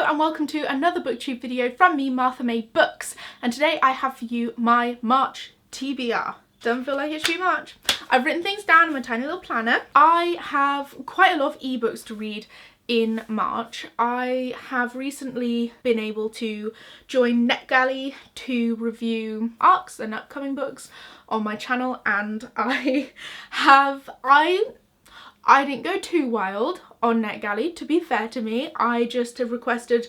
and welcome to another booktube video from me, Martha May Books, and today I have for you my March TBR. Don't feel like it should be March. I've written things down in my tiny little planner. I have quite a lot of ebooks to read in March. I have recently been able to join NetGalley to review arcs and upcoming books on my channel, and I didn't go too wild on NetGalley, to be fair to me. I just have requested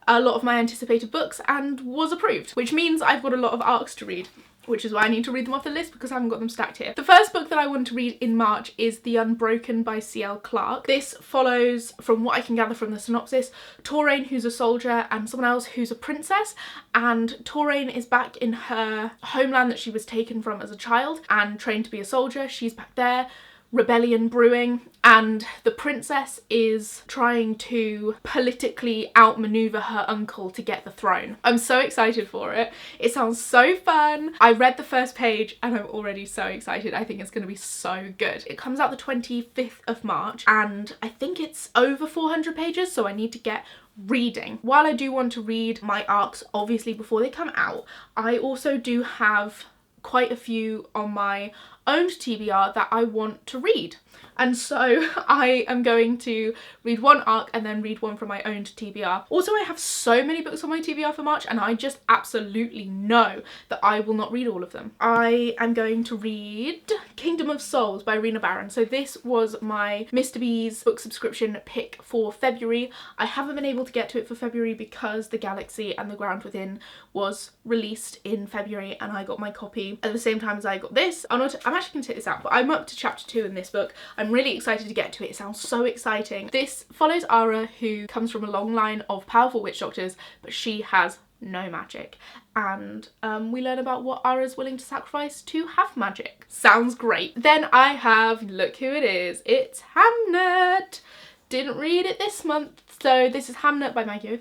a lot of my anticipated books and was approved, which means I've got a lot of arcs to read, which is why I need to read them off the list because I haven't got them stacked here. The first book that I want to read in March is The Unbroken by Ciel Clarke. This follows, from what I can gather from the synopsis, Touraine, who's a soldier, and someone else who's a princess, and Touraine is back in her homeland that she was taken from as a child and trained to be a soldier. She's back there, rebellion brewing, and the princess is trying to politically outmaneuver her uncle to get the throne. I'm so excited for it. It sounds so fun. I read the first page and I'm already so excited. I think it's going to be so good. It comes out the 25th of March and I think it's over 400 pages, so I need to get reading. While I do want to read my arcs obviously before they come out, I also do have quite a few on my own TBR that I want to read, and so I am going to read one arc and then read one from my own TBR. Also, I have so many books on my TBR for March and I just absolutely know that I will not read all of them. I am going to read Kingdom of Souls by Reena. So this was my Mr. B's book subscription pick for February. I haven't been able to get to it for February because The Galaxy and The Ground Within was released in February and I got my copy at the same time as I got this. I'm actually going to take this out, but I'm up to chapter 2 in this book. I'm really excited to get to it. It sounds so exciting. This follows Ara, who comes from a long line of powerful witch doctors, but she has no magic. And we learn about what Ara's willing to sacrifice to have magic. Sounds great. Then I have, look who it is. It's Hamlet. Didn't read it this month. So this is Hamlet by Maggie.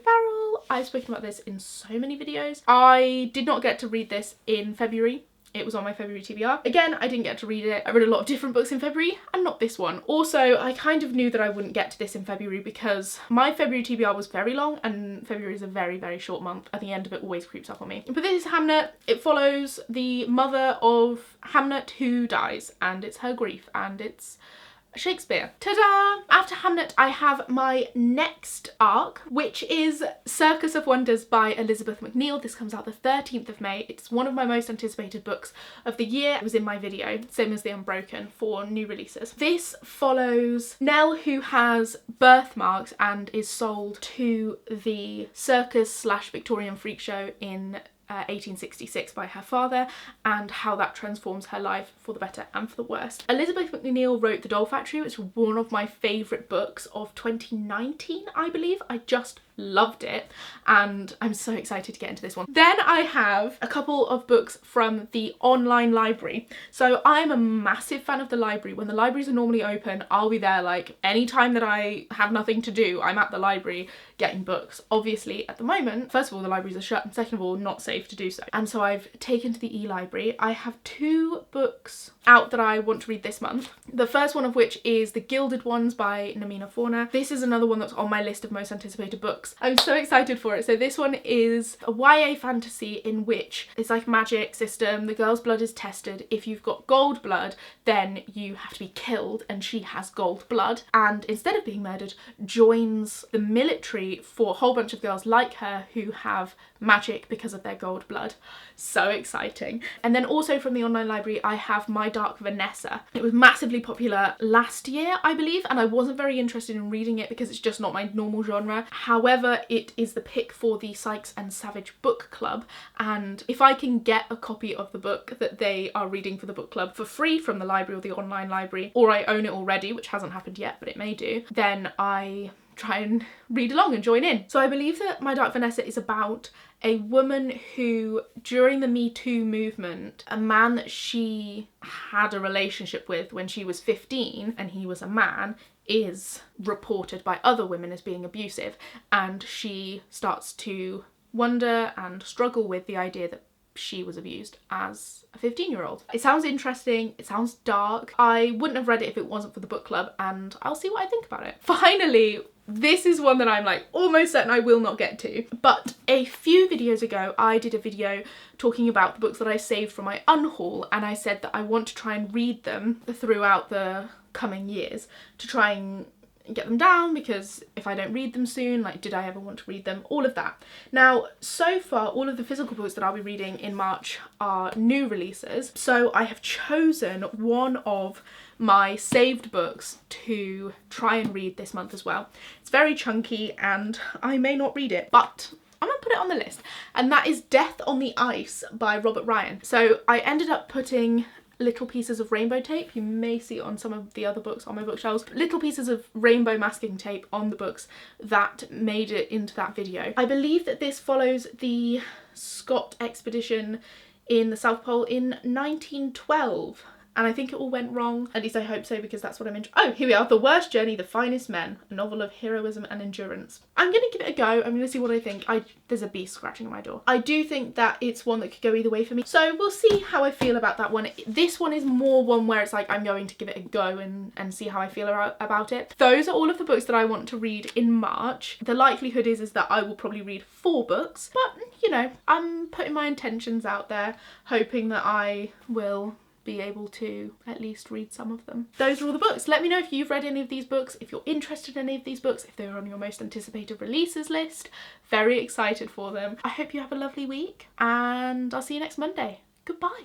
I've spoken about this in so many videos. I did not get to read this in February. It was on my February TBR. Again, I didn't get to read it. I read a lot of different books in February and not this one. Also, I kind of knew that I wouldn't get to this in February because my February TBR was very long and February is a very, very short month. At the end of it always creeps up on me. But this is Hamlet. It follows the mother of Hamlet who dies, and it's her grief, and it's Shakespeare. Ta-da! After Hamlet, I have my next arc, which is Circus of Wonders by Elizabeth Mcneil. This comes out the 13th of May. It's one of my most anticipated books of the year. It was in my video, same as The Unbroken, for new releases. This follows Nell, who has birthmarks and is sold to the circus / Victorian freak show in 1866 by her father, and how that transforms her life for the better and for the worst. Elizabeth Mcneil wrote The Doll Factory, which was one of my favourite books of 2019, I believe. I just loved it and I'm so excited to get into this one. Then I have a couple of books from the online library. So I'm a massive fan of the library. When the libraries are normally open, I'll be there like anytime that I have nothing to do, I'm at the library getting books. Obviously at the moment, first of all, the libraries are shut, and second of all, not safe to do so. And so I've taken to the e-library. I have 2 books out that I want to read this month. The first one of which is the Gilded ones by Namina, Fauna. This is another one that's on my list of most anticipated books. I'm so excited for it. So this one is a YA fantasy in which it's like a magic system. The girl's blood is tested. If you've got gold blood, then you have to be killed, and she has gold blood. And instead of being murdered, joins the military for a whole bunch of girls like her who have magic because of their gold blood. So exciting. And then also from the online library, I have My Dark Vanessa. It was massively popular last year, I believe, and I wasn't very interested in reading it because it's just not my normal genre. However, it is the pick for the Sykes and Savage book club, and if I can get a copy of the book that they are reading for the book club for free from the library or the online library, or I own it already, which hasn't happened yet but it may do, then I try and read along and join in. So I believe that My Dark Vanessa is about a woman who, during the Me Too movement, a man that she had a relationship with when she was 15 and he was a man, is reported by other women as being abusive, and she starts to wonder and struggle with the idea that she was abused as a 15-year-old. It sounds interesting, it sounds dark. I wouldn't have read it if it wasn't for the book club, and I'll see what I think about it. Finally, this is one that I'm like almost certain I will not get to. But a few videos ago, I did a video talking about the books that I saved from my unhaul, and I said that I want to try and read them throughout the coming years to try and get them down, because if I don't read them soon, like, did I ever want to read them? All of that. Now, so far, all of the physical books that I'll be reading in March are new releases, so I have chosen one of my saved books to try and read this month as well. It's very chunky and I may not read it, but I'm gonna put it on the list, and that is Death on the Ice by Robert Ryan. So I ended up putting little pieces of rainbow tape, you may see it on some of the other books on my bookshelves, little pieces of rainbow masking tape on the books that made it into that video. I believe that this follows the Scott expedition in the South Pole in 1912. And I think it all went wrong. At least I hope so, because that's what I'm into. Oh, here we are. The Worst Journey, The Finest Men, a novel of heroism and endurance. I'm going to give it a go. I'm going to see what I think. There's a bee scratching at my door. I do think that it's one that could go either way for me. So we'll see how I feel about that one. This one is more one where it's like I'm going to give it a go and see how I feel about it. Those are all of the books that I want to read in March. The likelihood is that I will probably read 4 books. But, you know, I'm putting my intentions out there, hoping that I will be able to at least read some of them. Those are all the books. Let me know if you've read any of these books, if you're interested in any of these books, if they're on your most anticipated releases list. Very excited for them. I hope you have a lovely week, and I'll see you next Monday. Goodbye.